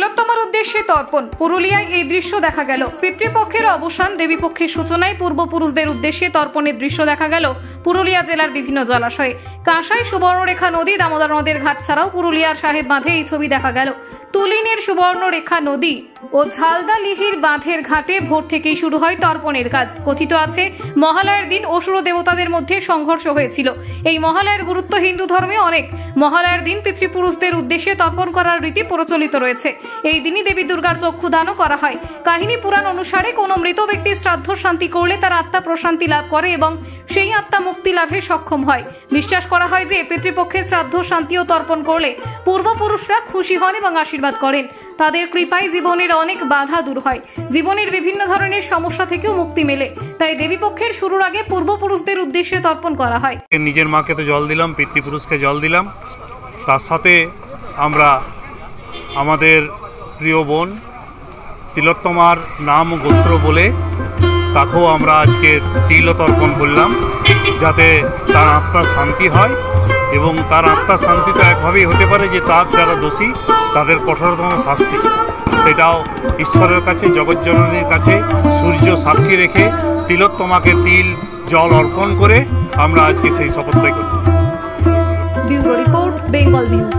তিলোত্তমার উদ্দেশ্যে তর্পণ। পুরুলিয়ায় এই দৃশ্য দেখা গেল। পিতৃপক্ষের অবসান, দেবীপক্ষের সূচনায় পূর্বপুরুষদের উদ্দেশ্যে তর্পণের দৃশ্য দেখা গেল পুরুলিয়া জেলার বিভিন্ন জলাশয়ে। কাঁসাই সুবর্ণরেখা নদী, দামোদর নদের ঘাট ছাড়াও পুরুলিয়ার সাহেব বাঁধে এই ছবি দেখা গেল। তুলিনের সুবর্ণরেখা নদী ও ঝালদা লিহির বাঁধের ঘাটে ভোর থেকেই শুরু হয় তর্পণের কাজ। কথিত আছে, মহালয়ার দিন অসুর দেবতাদের মধ্যে সংঘর্ষ হয়েছিল। এই মহালয়ার গুরুত্ব হিন্দু ধর্মে অনেক। মহালয়ার দিন পিতৃপুরুষদের উদ্দেশ্যে তর্পণ করার রীতি প্রচলিত রয়েছে। এই দিনই দেবী দুর্গার চক্ষুদানও করা হয়। কাহিনী পুরাণ অনুসারে কোনো মৃত ব্যক্তির শ্রাদ্ধ শান্তি করলে তার আত্মা প্রশান্তি লাভ করে এবং সেই আত্মা মুক্তি লাভে সক্ষম হয়। বিশ্বাস করা হয় যে পিতৃপক্ষের শ্রাদ্ধ শান্তি ও তর্পণ করলে পূর্বপুরুষরা খুশি হন এবং আশীর্বাদ করেন। তাদের কৃপায় জীবনের অনেক বাধা দূর হয়, জীবনের বিভিন্ন ধরনের সমস্যা থেকেও মুক্তি মেলে। তাই দেবীপক্ষের শুরুর আগে পূর্বপুরুষদের উদ্দেশ্যে তর্পণ করা হয়। নিজের মাকে তো জল দিলাম, পিতৃপুরুষকে জল দিলাম, তার সাথে আমরা আমাদের প্রিয় বোন তিলোত্তমার নাম গোত্র বলে তাকেও আমরা আজকে তিল তর্পণ করলাম, যাতে তার আত্মার শান্তি হয়। এবং তার আত্মার শান্তি তো একভাবেই হতে পারে যে তার যারা দোষী তাদের কঠোরতম শাস্তি, সেটাও ঈশ্বরের কাছে, জগজ্জননীর কাছে সূর্য সাক্ষী রেখে তিলোত্তমাকে তিল জল অর্পণ করে আমরা আজকে সেই শপথটাই করি। Bureau report, Bengal news.